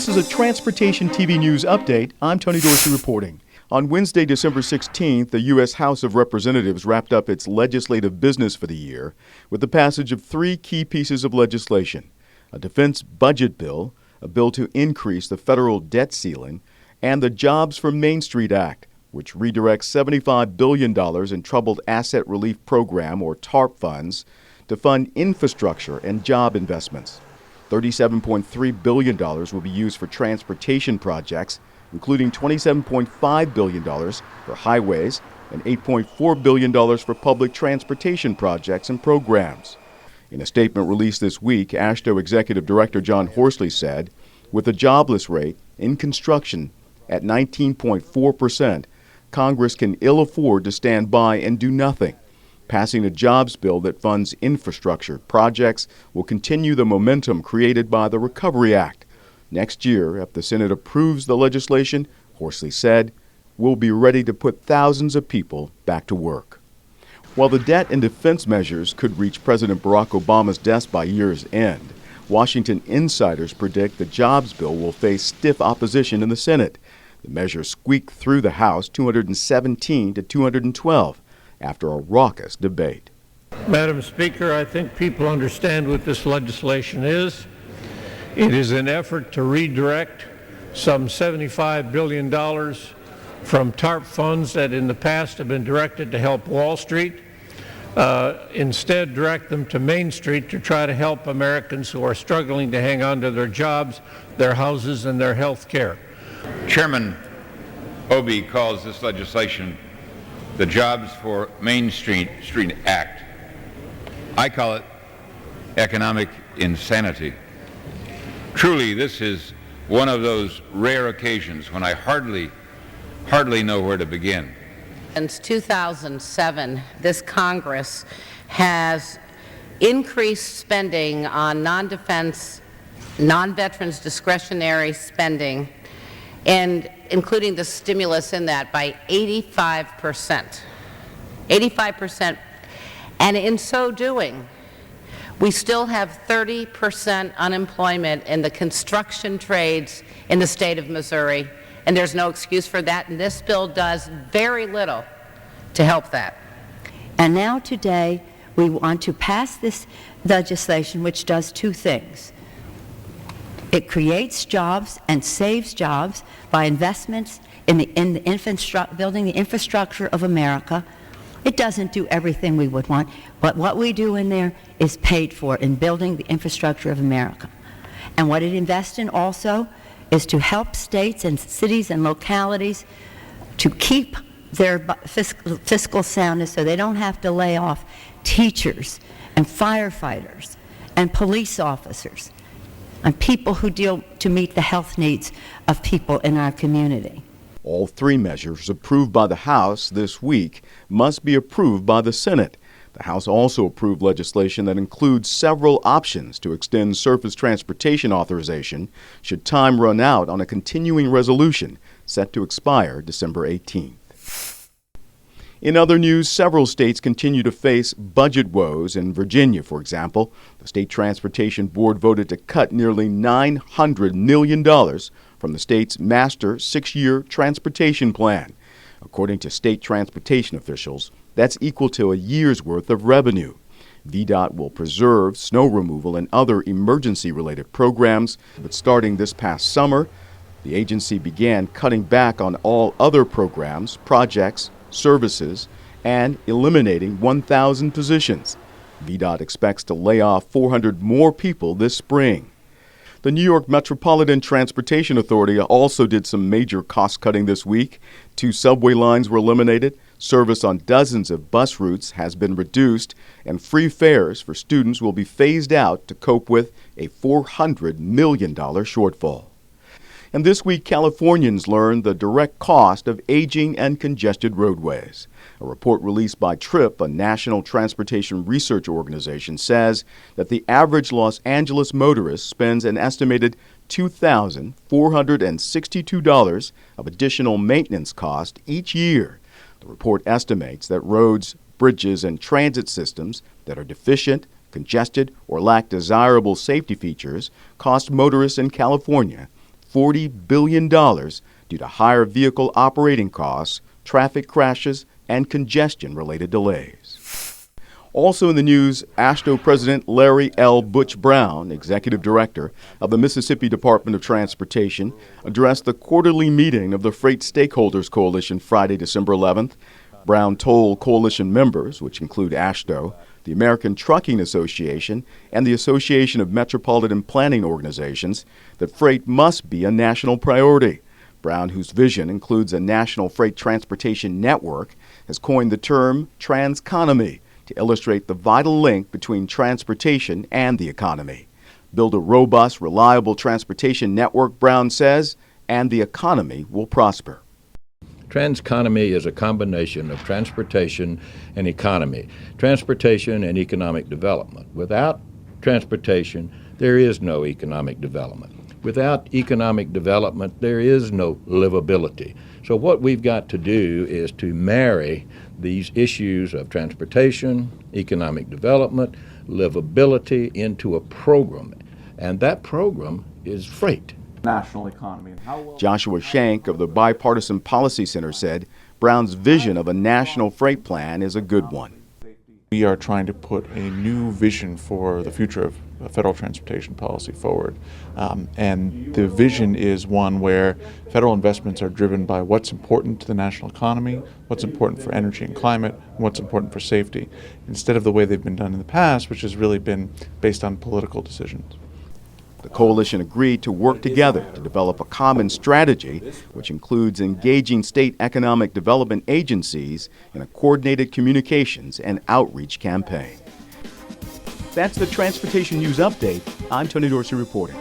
This is a Transportation TV News update. I'm Tony Dorsey reporting. On Wednesday, December 16th, the U.S. House of Representatives wrapped up its legislative business for the year with the passage of three key pieces of legislation: a defense budget bill, a bill to increase the federal debt ceiling, and the Jobs for Main Street Act, which redirects $75 billion in Troubled Asset Relief Program, or TARP funds, to fund infrastructure and job investments. $37.3 billion will be used for transportation projects, including $27.5 billion for highways and $8.4 billion for public transportation projects and programs. In a statement released this week, AASHTO Executive Director John Horsley said, with the jobless rate in construction at 19.4%, Congress can ill afford to stand by and do nothing. Passing a jobs bill that funds infrastructure projects will continue the momentum created by the Recovery Act. Next year, if the Senate approves the legislation, Horsley said, we'll be ready to put thousands of people back to work. While the debt and defense measures could reach President Barack Obama's desk by year's end, Washington insiders predict the jobs bill will face stiff opposition in the Senate. The measure squeaked through the House 217 to 212 after a raucous debate. Madam Speaker, I think people understand what this legislation is. It is an effort to redirect some $75 billion from TARP funds that in the past have been directed to help Wall Street, instead direct them to Main Street to try to help Americans who are struggling to hang on to their jobs, their houses, and their health care. Chairman Obey calls this legislation the Jobs for Main Street Act. I call it economic insanity. Truly, this is one of those rare occasions when I hardly know where to begin. Since 2007, this Congress has increased spending on non-defense, non-veterans discretionary spending, and including the stimulus in that, by 85%. 85%. And in so doing, we still have 30% unemployment in the construction trades in the state of Missouri, and there's no excuse for that, and this bill does very little to help that. And now today, we want to pass this legislation which does two things. It creates jobs and saves jobs by investments in building the infrastructure of America. It doesn't do everything we would want, but what we do in there is paid for in building the infrastructure of America. And what it invests in also is to help states and cities and localities to keep their fiscal soundness so they don't have to lay off teachers and firefighters and police officers and people who deal to meet the health needs of people in our community. All three measures approved by the House this week must be approved by the Senate. The House also approved legislation that includes several options to extend surface transportation authorization should time run out on a continuing resolution set to expire December 18th. In other news, several states continue to face budget woes. In Virginia, for example, the State Transportation Board voted to cut nearly $900 million from the state's master six-year transportation plan. According to state transportation officials, that's equal to a year's worth of revenue. VDOT will preserve snow removal and other emergency-related programs, but starting this past summer, the agency began cutting back on all other programs, projects, services, and eliminating 1,000 positions. VDOT expects to lay off 400 more people this spring. The New York Metropolitan Transportation Authority also did some major cost-cutting this week. 2 subway lines were eliminated, service on dozens of bus routes has been reduced, and free fares for students will be phased out to cope with a $400 million shortfall. And this week, Californians learned the direct cost of aging and congested roadways. A report released by TRIP, a national transportation research organization, says that the average Los Angeles motorist spends an estimated $2,462 of additional maintenance cost each year. The report estimates that roads, bridges, and transit systems that are deficient, congested, or lack desirable safety features cost motorists in California $40 billion due to higher vehicle operating costs, traffic crashes, and congestion-related delays. Also in the news, AASHTO President Larry L. Butch Brown, Executive Director of the Mississippi Department of Transportation, addressed the quarterly meeting of the Freight Stakeholders Coalition Friday, December 11th. Brown told coalition members, which include AASHTO, the American Trucking Association, and the Association of Metropolitan Planning Organizations, that freight must be a national priority. Brown, whose vision includes a national freight transportation network, has coined the term Transconomy to illustrate the vital link between transportation and the economy. Build a robust, reliable transportation network, Brown says, and the economy will prosper. Transconomy is a combination of transportation and economy, transportation and economic development. Without transportation, there is no economic development. Without economic development, there is no livability. So what we've got to do is to marry these issues of transportation, economic development, livability into a program. And that program is freight. National economy. And how well Joshua Shank of the Bipartisan Policy Center said Brown's vision of a national freight plan is a good one. we are trying to put a new vision for the future of federal transportation policy forward. And the vision is one where federal investments are driven by what's important to the national economy, what's important for energy and climate, and what's important for safety, instead of the way they've been done in the past, which has really been based on political decisions. The coalition agreed to work together to develop a common strategy, which includes engaging state economic development agencies in a coordinated communications and outreach campaign. That's the Transportation News Update. I'm Tony Dorsey reporting.